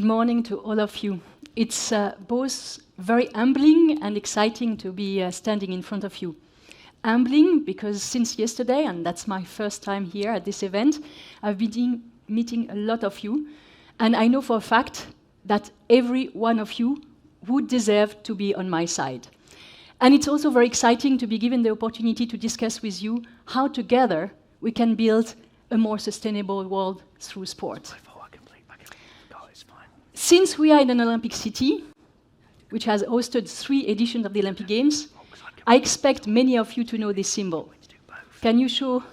morning to all of you. It's both very humbling and exciting to be standing in front of you. Humbling because since yesterday, and that's my first time here at this event, I've been meeting a lot of you, and I know for a fact that every one of you would deserve to be on my side. And it's also very exciting to be given the opportunity to discuss with you how together we can build a more sustainable world through sport. Since we are in an Olympic city, which has hosted 3 editions of the Olympic Games, I expect many of you to know this symbol. Can you show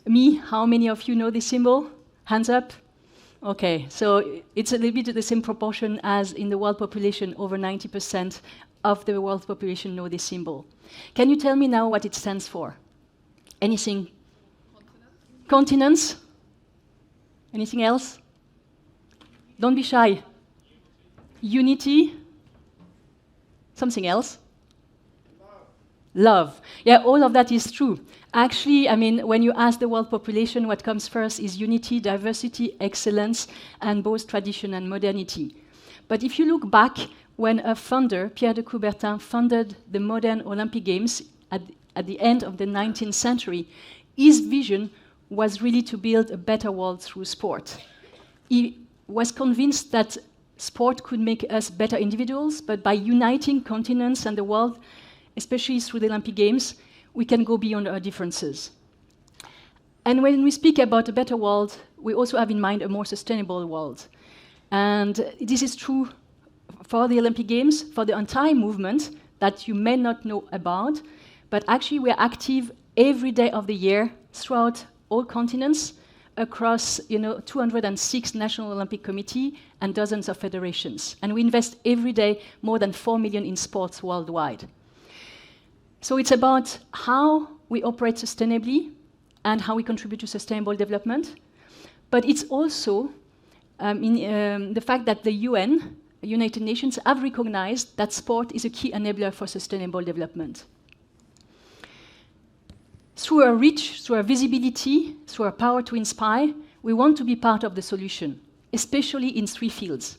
me how many of you know this symbol? Hands up. Okay, so it's a little bit the same proportion as in the world population. Over 90% of the world population know this symbol. Can you tell me now what it stands for? Anything? Continents? Anything else? Don't be shy. Unity? Something else? Love. Yeah, all of that is true. Actually, I mean, when you ask the world population, what comes first is unity, diversity, excellence, and both tradition and modernity. But if you look back, when a founder, Pierre de Coubertin, founded the modern Olympic Games at the end of the 19th century, his vision was really to build a better world through sport. He was convinced that sport could make us better individuals, but by uniting continents and the world, especially through the Olympic Games, we can go beyond our differences. And when we speak about a better world, we also have in mind a more sustainable world. And this is true for the Olympic Games, for the entire movement that you may not know about, but actually we are active every day of the year throughout all continents, across 206 National Olympic Committee and dozens of federations. And we invest every day more than 4 million in sports worldwide. So it's about how we operate sustainably and how we contribute to sustainable development. But it's also the fact that the UN, United Nations, have recognized that sport is a key enabler for sustainable development. Through our reach, through our visibility, through our power to inspire, we want to be part of the solution, especially in 3 fields.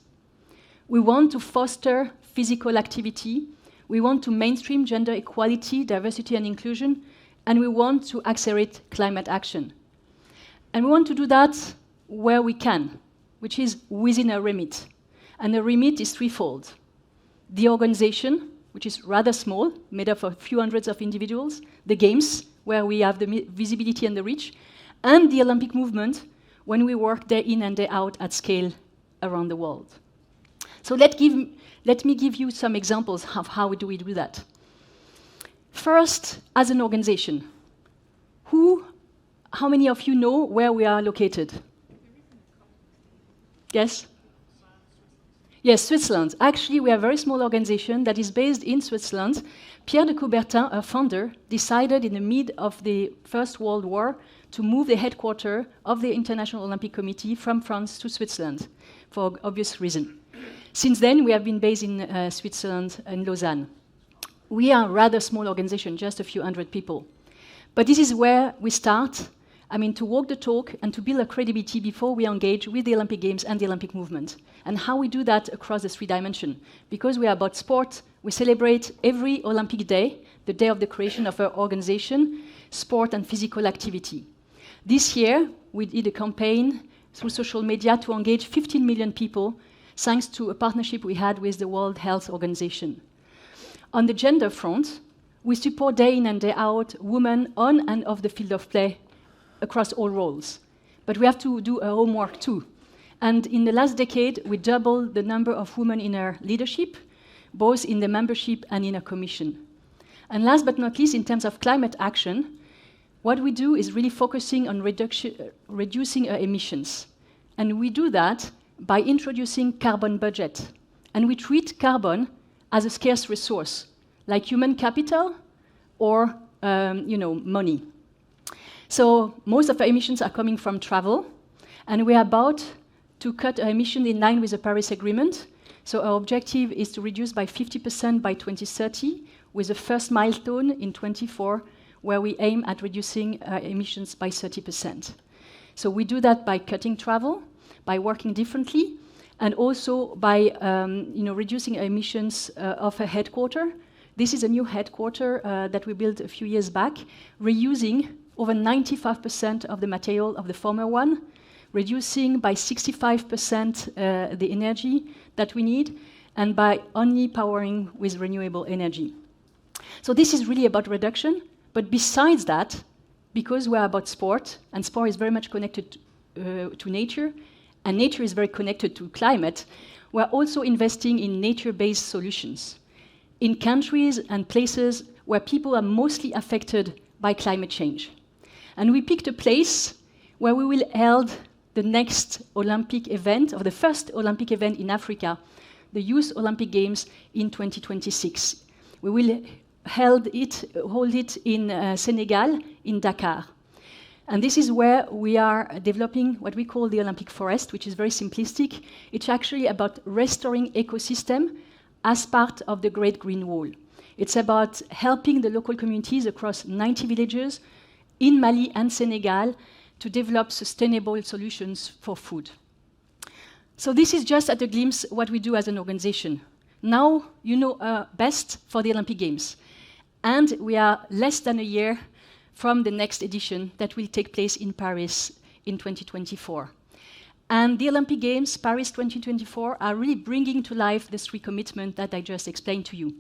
We want to foster physical activity, we want to mainstream gender equality, diversity and inclusion, and we want to accelerate climate action. And we want to do that where we can, which is within our remit. And the remit is threefold. The organization, which is rather small, made up of a few hundreds of individuals, the games, where we have the visibility and the reach, and the Olympic movement, when we work day in and day out at scale around the world. So let me give you some examples of how do we do that. First, as an organization, how many of you know where we are located? Yes? Yes, Switzerland. Actually, we are a very small organization that is based in Switzerland. Pierre de Coubertin, our founder, decided in the mid of the First World War to move the headquarters of the International Olympic Committee from France to Switzerland, for obvious reason. Since then, we have been based in Switzerland and Lausanne. We are a rather small organization, just a few hundred people. But this is where we start, to walk the talk and to build a credibility before we engage with the Olympic Games and the Olympic movement. And how we do that across the 3 dimensions. Because we are about sport, we celebrate every Olympic day, the day of the creation of our organization, sport and physical activity. This year, we did a campaign through social media to engage 15 million people, thanks to a partnership we had with the World Health Organization. On the gender front, we support day in and day out women on and off the field of play across all roles. But we have to do our homework too. And in the last decade, we doubled the number of women in our leadership, both in the membership and in our commission. And last but not least, in terms of climate action, what we do is really focusing on reducing our emissions. And we do that by introducing carbon budget. And we treat carbon as a scarce resource, like human capital or money. So most of our emissions are coming from travel, and we are about to cut our emissions in line with the Paris Agreement. So our objective is to reduce by 50% by 2030, with the first milestone in 2024, where we aim at reducing emissions by 30%. So we do that by cutting travel, by working differently, and also by reducing emissions of a headquarter. This is a new headquarter that we built a few years back, reusing over 95% of the material of the former one, reducing by 65% the energy that we need, and by only powering with renewable energy. So this is really about reduction, but besides that, because we're about sport, and sport is very much connected to nature, and nature is very connected to climate, we're also investing in nature-based solutions in countries and places where people are mostly affected by climate change. And we picked a place where we will hold the next Olympic event, or the first Olympic event in Africa, the Youth Olympic Games in 2026. We will hold it in Senegal, in Dakar. And this is where we are developing what we call the Olympic forest, which is very simplistic. It's actually about restoring ecosystem as part of the Great Green Wall. It's about helping the local communities across 90 villages in Mali and Senegal to develop sustainable solutions for food. So this is just at a glimpse what we do as an organization. Now you know best for the Olympic Games. And we are less than a year from the next edition that will take place in Paris in 2024. And the Olympic Games, Paris 2024, are really bringing to life the three commitments that I just explained to you.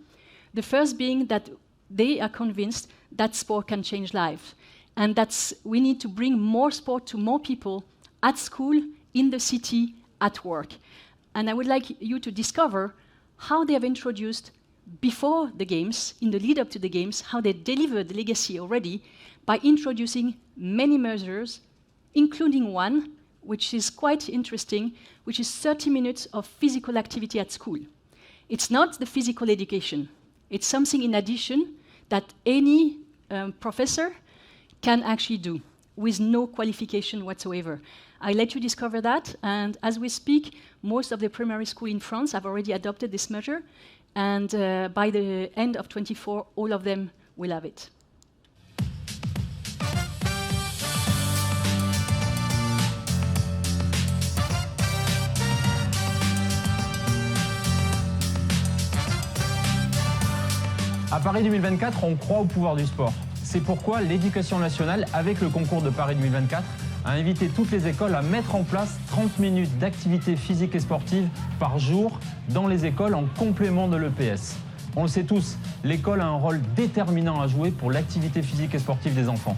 The first being that they are convinced that sport can change lives, and that we need to bring more sport to more people at school, in the city, at work. And I would like you to discover how they have introduced before the Games, in the lead up to the Games, how they delivered the legacy already by introducing many measures, including one, which is quite interesting, which is 30 minutes of physical activity at school. It's not the physical education. It's something in addition that any professor can actually do with no qualification whatsoever. I let you discover that, and as we speak, most of the primary schools in France have already adopted this measure, and by the end of 24, all of them will have it. À Paris 2024, on croit au pouvoir du sport. C'est pourquoi l'Éducation nationale, avec le concours de Paris 2024, a invité toutes les écoles à mettre en place 30 minutes d'activité physique et sportive par jour dans les écoles en complément de l'EPS. On le sait tous, l'école a un rôle déterminant à jouer pour l'activité physique et sportive des enfants.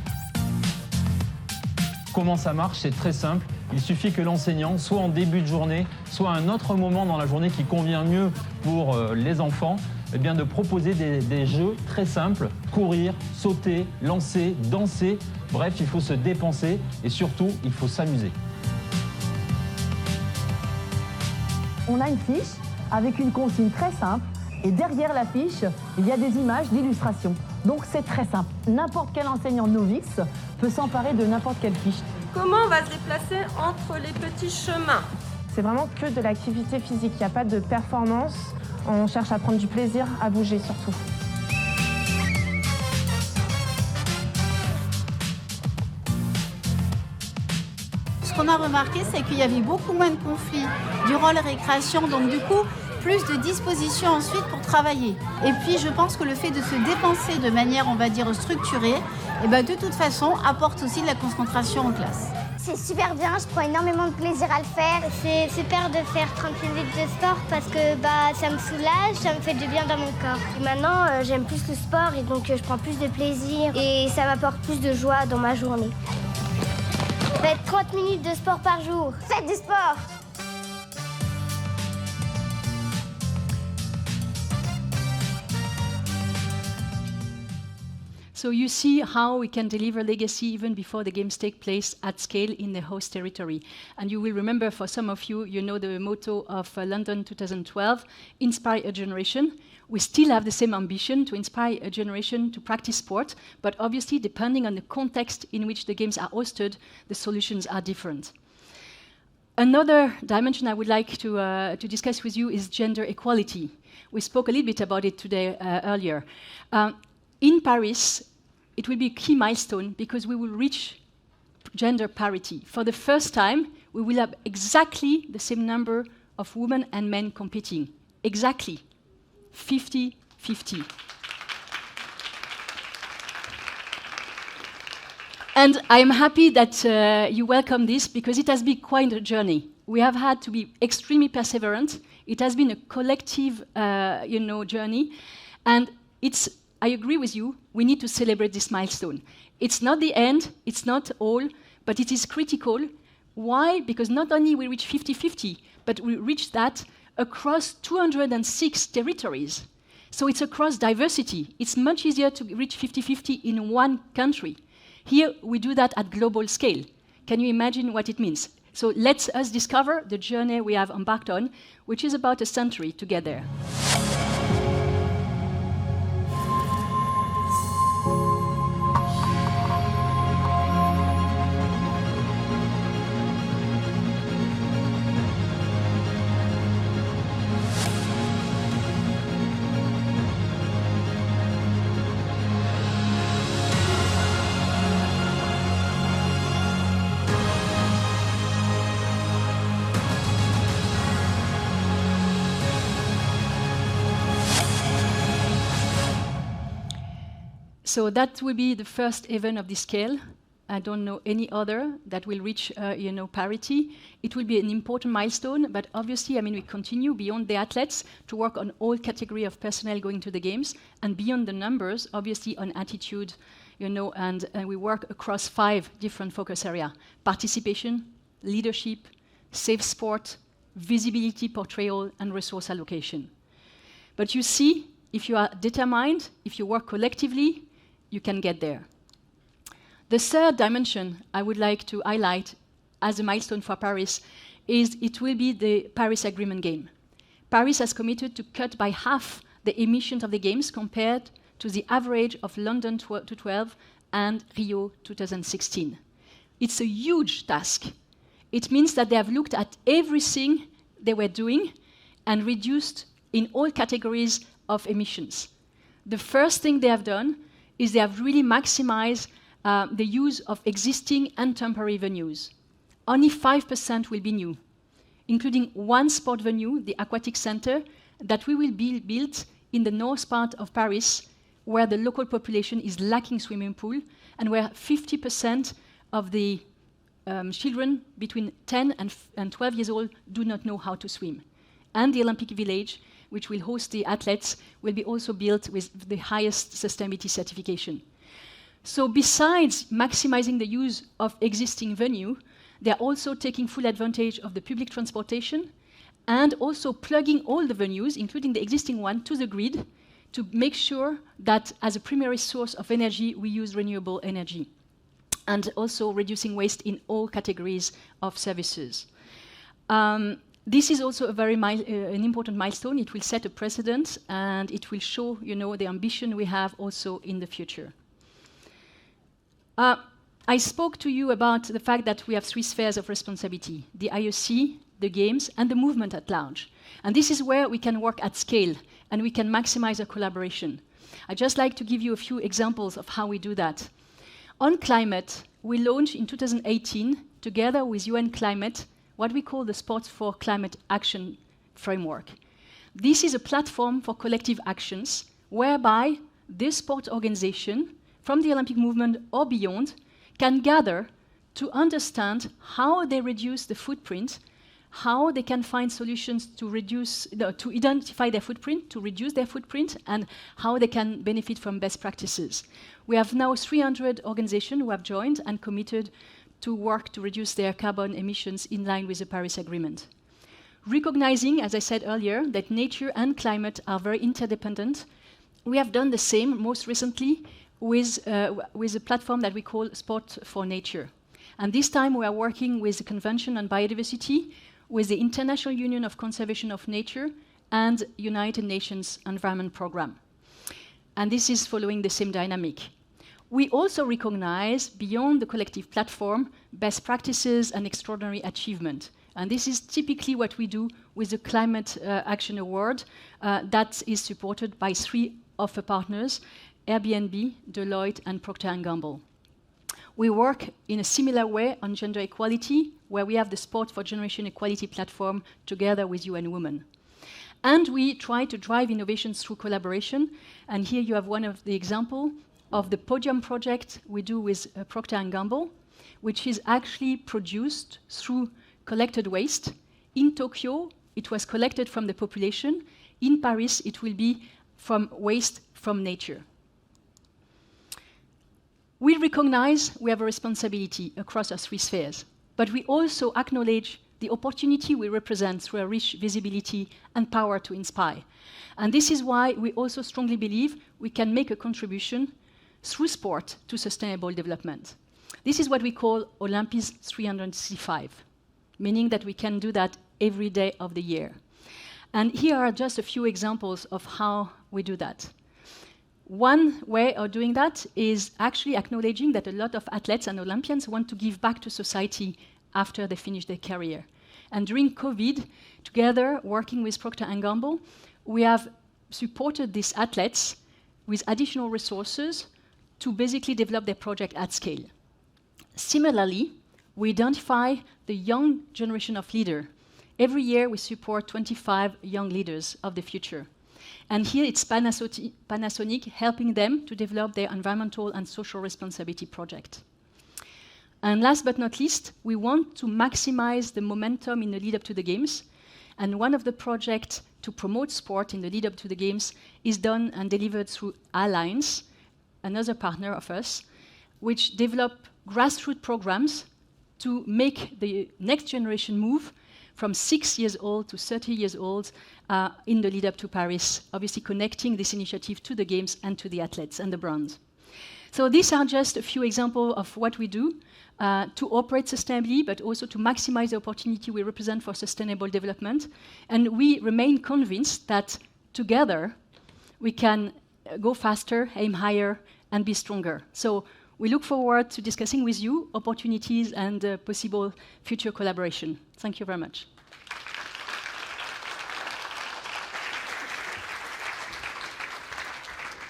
Comment ça marche? C'est très simple. Il suffit que l'enseignant, soit en début de journée, soit à un autre moment dans la journée qui convient mieux pour les enfants, eh bien de proposer des jeux très simples, courir, sauter, lancer, danser. Bref, il faut se dépenser et surtout, il faut s'amuser. On a une fiche avec une consigne très simple et derrière la fiche, il y a des images d'illustration. Donc c'est très simple. N'importe quel enseignant novice peut s'emparer de n'importe quelle fiche. Comment on va se déplacer entre les petits chemins? C'est vraiment que de l'activité physique, il n'y a pas de performance. On cherche à prendre du plaisir, à bouger surtout. Ce qu'on a remarqué, c'est qu'il y avait beaucoup moins de conflits durant les récréations, donc du coup, plus de dispositions ensuite pour travailler. Et puis, je pense que le fait de se dépenser de manière, on va dire, structurée, et ben, de toute façon, apporte aussi de la concentration en classe. C'est super bien, je prends énormément de plaisir à le faire. C'est super de faire 30 minutes de sport parce que ça me soulage, ça me fait du bien dans mon corps. Et maintenant, j'aime plus le sport et donc je prends plus de plaisir et ça m'apporte plus de joie dans ma journée. Faites 30 minutes de sport par jour. Faites du sport! So you see how we can deliver legacy even before the games take place at scale in the host territory. And you will remember, for some of you, you know the motto of London 2012, inspire a generation. We still have the same ambition to inspire a generation to practice sport, but obviously, depending on the context in which the games are hosted, the solutions are different. Another dimension I would like to discuss with you is gender equality. We spoke a little bit about it today earlier. In Paris, it will be a key milestone because we will reach gender parity. For the first time, we will have exactly the same number of women and men competing. Exactly 50-50. And I'm happy that you welcome this because it has been quite a journey. We have had to be extremely perseverant. It has been a collective, journey, and I agree with you. We need to celebrate this milestone. It's not the end. It's not all, but it is critical. Why? Because not only we reach 50-50, but we reach that across 206 territories. So it's across diversity. It's much easier to reach 50-50 in one country. Here, we do that at global scale. Can you imagine what it means? So let us discover the journey we have embarked on, which is about a century to get there. So that will be the first event of this scale. I don't know any other that will reach, parity. It will be an important milestone, but obviously, we continue beyond the athletes to work on all category of personnel going to the games, and beyond the numbers, obviously on attitude, and we work across 5 different focus areas: participation, leadership, safe sport, visibility, portrayal, and resource allocation. But you see, if you are determined, if you work collectively, you can get there. The third dimension I would like to highlight as a milestone for Paris is it will be the Paris Agreement game. Paris has committed to cut by half the emissions of the games compared to the average of London 2012 and Rio 2016. It's a huge task. It means that they have looked at everything they were doing and reduced in all categories of emissions. The first thing they have done is they have really maximized the use of existing and temporary venues. Only 5% will be new, including one sport venue, the Aquatic Center, that we will build in the north part of Paris, where the local population is lacking swimming pool, and where 50% of the children between 10 and 12 years old do not know how to swim. And the Olympic Village, which will host the athletes, will be also built with the highest sustainability certification. So besides maximizing the use of existing venue, they are also taking full advantage of the public transportation and also plugging all the venues, including the existing one, to the grid to make sure that as a primary source of energy, we use renewable energy, and also reducing waste in all categories of services. This is also a very an important milestone. It will set a precedent, and it will show, the ambition we have also in the future. I spoke to you about the fact that we have 3 spheres of responsibility: the IOC, the games, and the movement at large. And this is where we can work at scale, and we can maximize our collaboration. I'd just like to give you a few examples of how we do that. On climate, we launched in 2018, together with UN Climate, what we call the Sports for Climate Action Framework. This is a platform for collective actions whereby this sport organization, from the Olympic movement or beyond, can gather to understand how they reduce the footprint, how they can find solutions to to identify their footprint, to reduce their footprint, and how they can benefit from best practices. We have now 300 organizations who have joined and committed to work to reduce their carbon emissions in line with the Paris Agreement. Recognizing, as I said earlier, that nature and climate are very interdependent, we have done the same most recently with a platform that we call Sport for Nature. And this time we are working with the Convention on Biodiversity, with the International Union of Conservation of Nature, and United Nations Environment Programme. And this is following the same dynamic. We also recognize, beyond the collective platform, best practices and extraordinary achievement. And this is typically what we do with the Climate Action Award that is supported by 3 of the partners, Airbnb, Deloitte, and Procter & Gamble. we work in a similar way on gender equality, where we have the Sport for Generation Equality platform together with UN Women. And we try to drive innovations through collaboration. And here you have one of the examples of the podium project we do with Procter & Gamble, which is actually produced through collected waste. In Tokyo, it was collected from the population. In Paris, it will be from waste from nature. We recognize we have a responsibility across our three spheres, but we also acknowledge the opportunity we represent through our rich visibility and power to inspire. And this is why we also strongly believe we can make a contribution through sport to sustainable development. This is what we call Olympus 365, meaning that we can do that every day of the year. And here are just a few examples of how we do that. One way of doing that is actually acknowledging that a lot of athletes and Olympians want to give back to society after they finish their career. And during COVID, together working with Procter & Gamble, we have supported these athletes with additional resources to basically develop their project at scale. Similarly, we identify the young generation of leaders. Every year we support 25 young leaders of the future. And here it's Panasonic helping them to develop their environmental and social responsibility project. And last but not least, we want to maximize the momentum in the lead up to the Games. And one of the projects to promote sport in the lead up to the Games is done and delivered through Alliance, another partner of us, which develop grassroots programs to make the next generation move from 6 years old to 30 years old in the lead up to Paris, obviously connecting this initiative to the Games and to the athletes and the brand. So these are just a few examples of what we do to operate sustainably, but also to maximize the opportunity we represent for sustainable development. And we remain convinced that together we can go faster, aim higher, and be stronger. So we look forward to discussing with you opportunities and possible future collaboration. Thank you very much.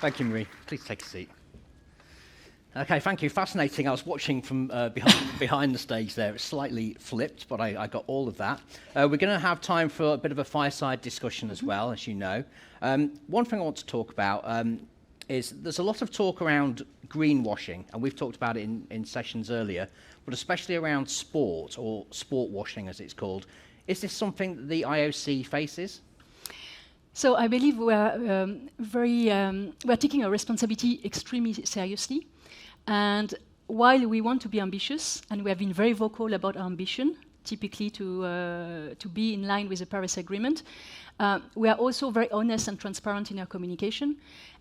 Thank you, Marie. Please take a seat. Okay, thank you. Fascinating. I was watching from behind the stage there. It's slightly flipped, but I got all of that. We're going to have time for a bit of a fireside discussion as well, as you know. One thing I want to talk about is there's a lot of talk around greenwashing, and we've talked about it in sessions earlier, but especially around sport, or sport washing as it's called. Is this something that the IOC faces? So I believe we're taking our responsibility extremely seriously. And while we want to be ambitious, and we have been very vocal about our ambition, typically to be in line with the Paris Agreement, we are also very honest and transparent in our communication.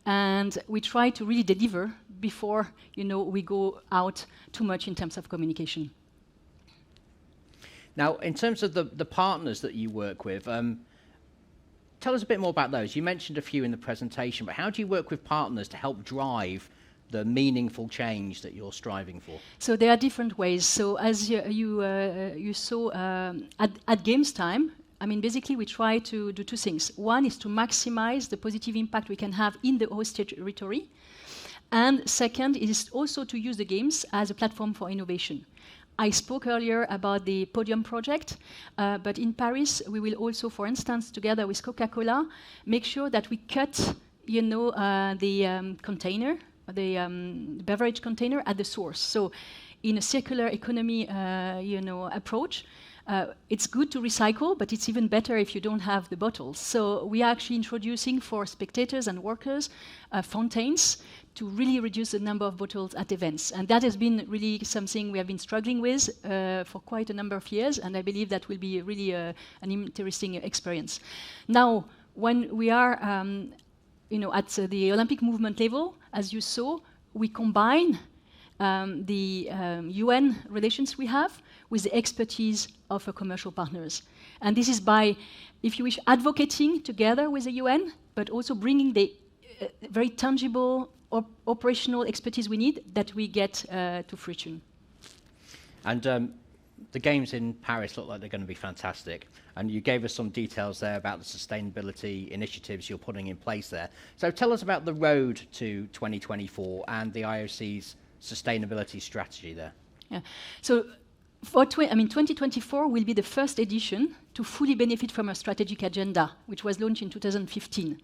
And we try to really deliver before we go out too much in terms of communication. Now, in terms of the partners that you work with, tell us a bit more about those. You mentioned a few in the presentation, but how do you work with partners to help drive the meaningful change that you're striving for? So there are different ways. So as you saw at Games time, I mean, basically we try to do two things. One is to maximize the positive impact we can have in the host territory. And second is also to use the Games as a platform for innovation. I spoke earlier about the Podium project, but in Paris, we will also, for instance, together with Coca-Cola, make sure that we cut, the container, the beverage container at the source. So, in a circular economy, approach, it's good to recycle, but it's even better if you don't have the bottles. So, we are actually introducing for spectators and workers fountains to really reduce the number of bottles at events. And that has been really something we have been struggling with for quite a number of years, and I believe that will be really an interesting experience. Now, when we are at the Olympic movement level, as you saw, we combine the UN relations we have with the expertise of our commercial partners. And this is by, if you wish, advocating together with the UN, but also bringing the very tangible operational expertise we need that we get to fruition. And the Games in Paris look like they're going to be fantastic. And you gave us some details there about the sustainability initiatives you're putting in place there. So tell us about the road to 2024 and the IOC's sustainability strategy there? Yeah. So for 2024 will be the first edition to fully benefit from a strategic agenda, which was launched in 2015,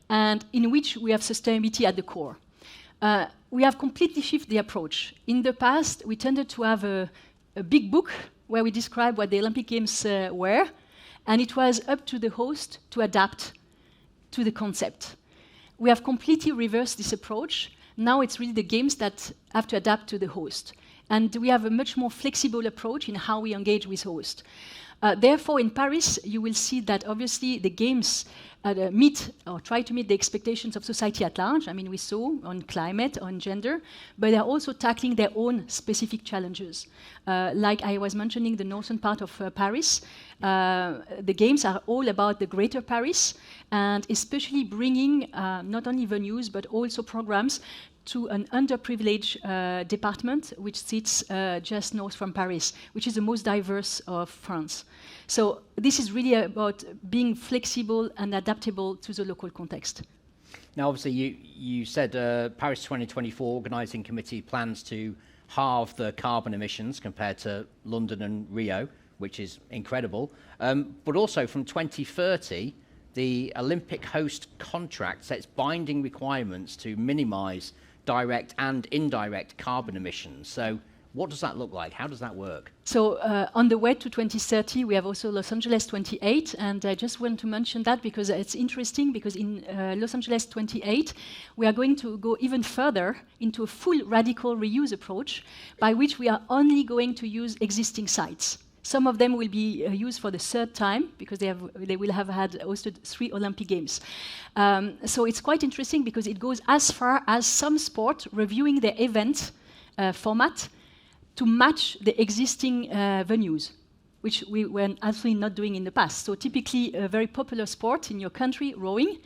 and in which we have sustainability at the core. We have completely shifted the approach. In the past, we tended to have a big book where we describe what the Olympic Games were, and it was up to the host to adapt to the concept. We have completely reversed this approach. Now it's really the games that have to adapt to the host. And we have a much more flexible approach in how we engage with hosts. Therefore, in Paris, you will see that obviously the games meet or try to meet the expectations of society at large. I mean, we saw on climate, on gender, but they're also tackling their own specific challenges. Like I was mentioning, the northern part of Paris, the games are all about the greater Paris, and especially bringing not only venues, but also programs to an underprivileged department which sits just north from Paris, which is the most diverse of France. So this is really about being flexible and adaptable to the local context. Now, obviously, you said Paris 2024 organising committee plans to halve the carbon emissions compared to London and Rio, which is incredible. But also from 2030, the Olympic host contract sets binding requirements to minimise direct and indirect carbon emissions. So what does that look like? How does that work? So on the way to 2030, we have also Los Angeles 28, and I just want to mention that because it's interesting, because in Los Angeles 28, we are going to go even further into a full radical reuse approach, by which we are only going to use existing sites. Some of them will be used for the third time, because they will have had hosted 3 Olympic Games. So it's quite interesting, because it goes as far as some sport reviewing their event format to match the existing venues, which we were absolutely not doing in the past. So typically, a very popular sport in your country, rowing,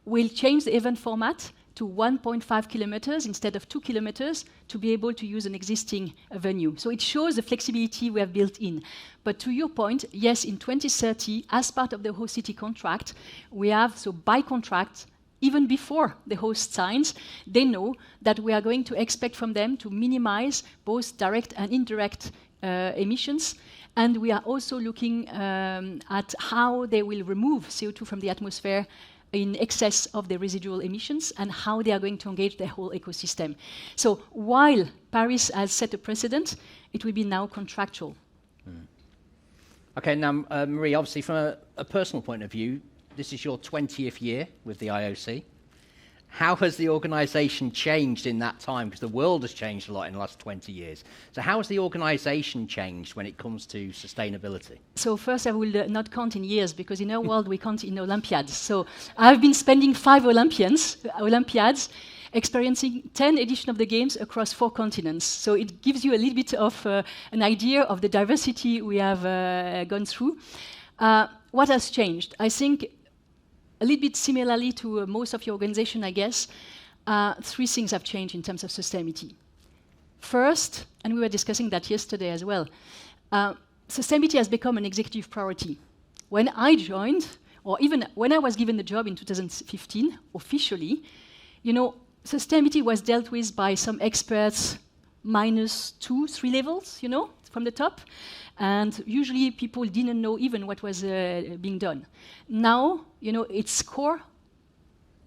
will change the event format to 1.5 kilometers instead of 2 kilometers to be able to use an existing venue. So it shows the flexibility we have built in. But to your point, yes, in 2030, as part of the host city contract, we have, so by contract, even before the host signs, they know that we are going to expect from them to minimize both direct and indirect emissions. And we are also looking at how they will remove CO2 from the atmosphere in excess of the residual emissions, and how they are going to engage the whole ecosystem. So while Paris has set a precedent, it will be now contractual. Okay, now, Marie, obviously from a personal point of view, this is your 20th year with the IOC. How has the organisation changed in that time? Because the world has changed a lot in the last 20 years. So how has the organisation changed when it comes to sustainability? So first, I will not count in years, because in our world we count in Olympiads. So I've been spending 5 Olympiads, experiencing 10 editions of the Games across 4 continents. So it gives you a little bit of an idea of the diversity we have gone through. What has changed? I think a little bit similarly to most of your organization, I guess, 3 things have changed in terms of sustainability. First, and we were discussing that yesterday as well, sustainability has become an executive priority. When I joined, or even when I was given the job in 2015, officially, sustainability was dealt with by some experts -2, 3 levels, from the top. And usually people didn't know even what was being done. Now, it's core,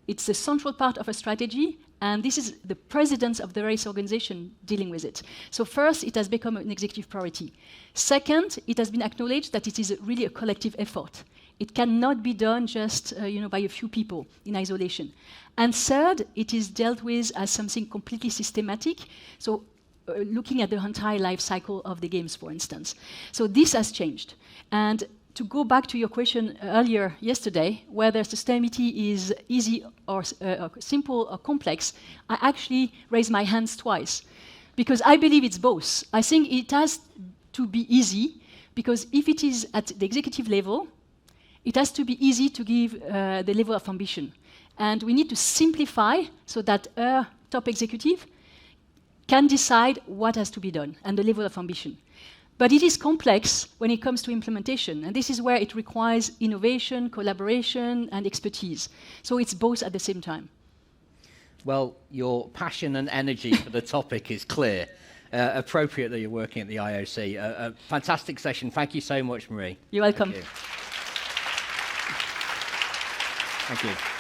it's the central part of a strategy, and this is the presidents of the race organization dealing with it. So first, it has become an executive priority. Second, it has been acknowledged that it is really a collective effort. It cannot be done just by a few people in isolation. And third, it is dealt with as something completely systematic. So looking at the entire life cycle of the Games, for instance. So this has changed. And to go back to your question earlier yesterday, whether sustainability is easy or simple or complex, I actually raised my hands twice, because I believe it's both. I think it has to be easy, because if it is at the executive level, it has to be easy to give the level of ambition. And we need to simplify so that a top executive can decide what has to be done and the level of ambition. But it is complex when it comes to implementation, and this is where it requires innovation, collaboration, and expertise. So it's both at the same time. Well, your passion and energy for the topic is clear. Appropriate that you're working at the IOC. A fantastic session. Thank you so much, Marie. You're welcome. Thank you.